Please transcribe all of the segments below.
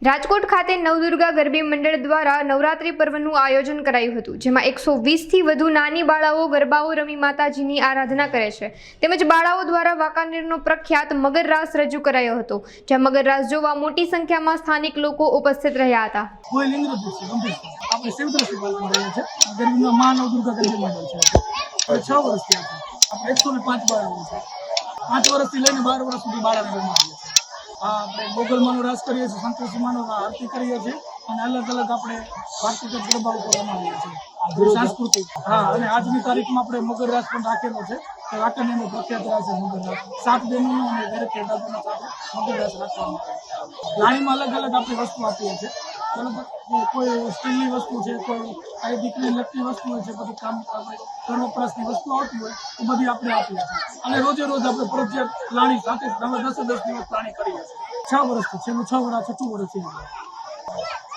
રાજકોટ ખાતે નવદુર્ગા ગરબી મંડળ દ્વારા નવરાત્રી પર્વનું આયોજન કરાયું હતું, જેમાં 120થી વધુ નાની બાળાઓ ગરબાઓ રમી માતાજીની આરાધના કરે છે. તેમજ બાળાઓ દ્વારા વાંકાનેરનો પ્રખ્યાત મગર રાસ રજૂ કરાયો હતો, જ્યાં મગર રાસ જોવા મોટી સંખ્યામાં સ્થાનિક લોકો ઉપસ્થિત રહ્યા હતા. આપણે શિવદ્રષ્ટિ પાલન કરીએ છીએ. ગરબીમાં મા નવદુર્ગા ગરબી મંડળ છે. 6 વર્ષથી આપણે 105 બાળાઓ છે. 5 વર્ષથી લઈને 12 વર્ષ સુધી બાળાને રમાડીએ છીએ. આપણે મોગલમાનો રાસ કરીએ છીએ, સંતોષીમાનો આરતી કરીએ છીએ અને અલગ અલગ આપણે ભારતીય ગરબા ઉપર રમાડીએ છીએ સાંસ્કૃતિક. અને આજની તારીખમાં આપણે મગર રાસ પણ રાખેલો છે. વાંકાનેરનો પ્રખ્યાત રાસ છે મગર રાસ. 7 બહેનોનો અને દરેક દાદાનો સાથે મગર રાસ રાખવામાં આવે છે. લાણીમાં અલગ અલગ આપણે વસ્તુ આપીએ છીએ. બરાબર, કોઈ સ્ટીલની વસ્તુ છે, કોઈ આ દીકરીને લગતી વસ્તુ હોય છે, બધી કામ આપણે ઘર વપરાશની વસ્તુ આવતી હોય એ બધી આપણે આપીએ છીએ. અને રોજે રોજ આપણે ફરજિયાત લાણી સાથે અમે 10 દિવસ લાણી કરીએ છીએ. 6 વર્ષથી છેલ્લું 6 વર્ષ 6 વર્ષ છે.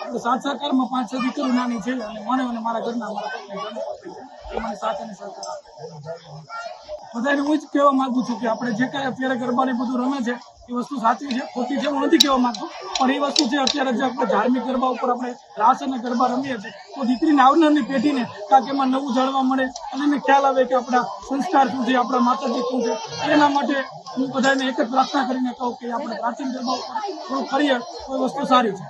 આપણે 7 સહકારમાં 5-6 દીકરીઓ નાની છે અને મને અને મારા ઘરના મારા પત્ની છે, એ મને સાથે અને સહકાર આપે. બધાને હું જ કહેવા માંગુ છું કે આપણે જે કાંઈ અત્યારે ગરબાને બધું રમે છે એ વસ્તુ સાચી છે, ખોટી છે હું નથી કહેવા માંગતો, પણ એ વસ્તુ છે અત્યારે જે આપણે ધાર્મિક ગરબા ઉપર આપણે રાસ અને ગરબા રમીએ છીએ તો દીકરીને આવનારની પેઢીને કાંઈક એમાં નવું જાણવા મળે અને એને ખ્યાલ આવે કે આપણા સંસ્કાર શું છે, આપણા માતાજી શું છે. એના માટે હું બધાને એક જ પ્રાર્થના કરીને કહું કે આપણે પ્રાચીન ગરબા ઉપર થોડું કરીએ તો એ વસ્તુ સારી છે.